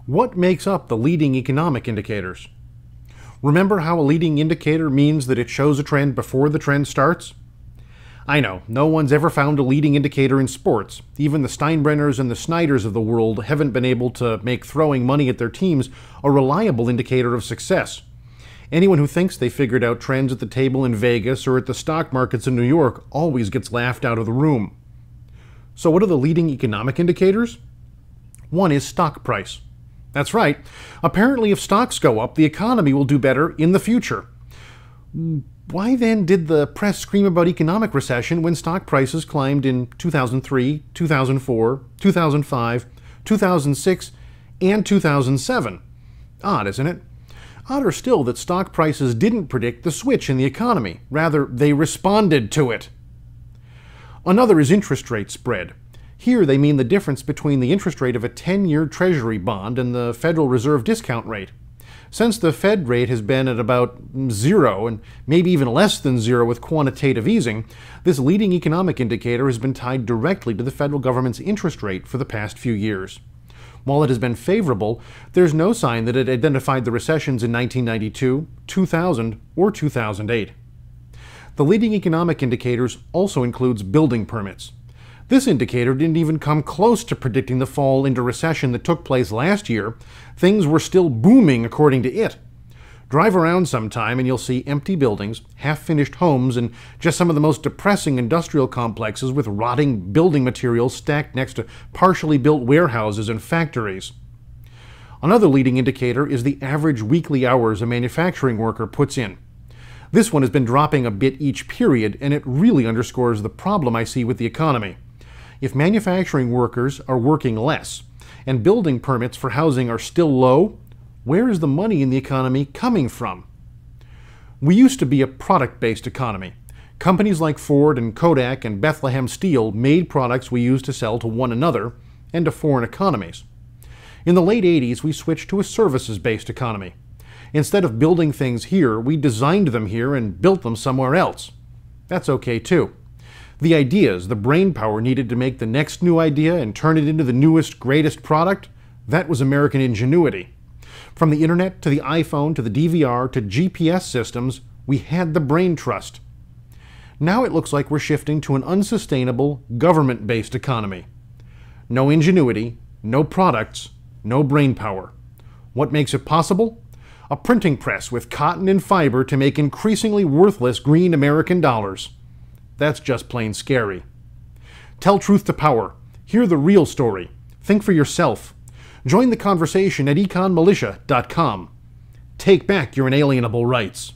What makes up the leading economic indicators? Remember how a leading indicator means that it shows a trend before the trend starts? I know, no one's ever found a leading indicator in sports. Even the Steinbrenners and the Snyders of the world haven't been able to make throwing money at their teams a reliable indicator of success. Anyone who thinks they figured out trends at the table in Vegas or at the stock markets in New York always gets laughed out of the room. So what are the leading economic indicators? One is stock price. That's right. Apparently, if stocks go up, the economy will do better in the future. Why then did the press scream about economic recession when stock prices climbed in 2003, 2004, 2005, 2006, and 2007? Odd, isn't it? Odder still that stock prices didn't predict the switch in the economy. Rather, they responded to it. Another is interest rate spread. Here they mean the difference between the interest rate of a 10-year Treasury bond and the Federal Reserve discount rate. Since the Fed rate has been at about 0, and maybe even less than 0 with quantitative easing, this leading economic indicator has been tied directly to the federal government's interest rate for the past few years. While it has been favorable, there's no sign that it identified the recessions in 1992, 2000, or 2008. The leading economic indicators also includes building permits. This indicator didn't even come close to predicting the fall into recession that took place last year. Things were still booming according to it. Drive around sometime and you'll see empty buildings, half-finished homes, and just some of the most depressing industrial complexes with rotting building materials stacked next to partially built warehouses and factories. Another leading indicator is the average weekly hours a manufacturing worker puts in. This one has been dropping a bit each period, and it really underscores the problem I see with the economy. If manufacturing workers are working less, and building permits for housing are still low, where is the money in the economy coming from? We used to be a product-based economy. Companies like Ford and Kodak and Bethlehem Steel made products we used to sell to one another and to foreign economies. In the late 80s, we switched to a services-based economy. Instead of building things here, we designed them here and built them somewhere else. That's okay too. The ideas, the brain power needed to make the next new idea and turn it into the newest, greatest product, that was American ingenuity. From the internet to the iPhone to the DVR to GPS systems, we had the brain trust. Now it looks like we're shifting to an unsustainable, government-based economy. No ingenuity, no products, no brain power. What makes it possible? A printing press with cotton and fiber to make increasingly worthless green American dollars. That's just plain scary. Tell truth to power. Hear the real story. Think for yourself. Join the conversation at econmilitia.com. Take back your inalienable rights.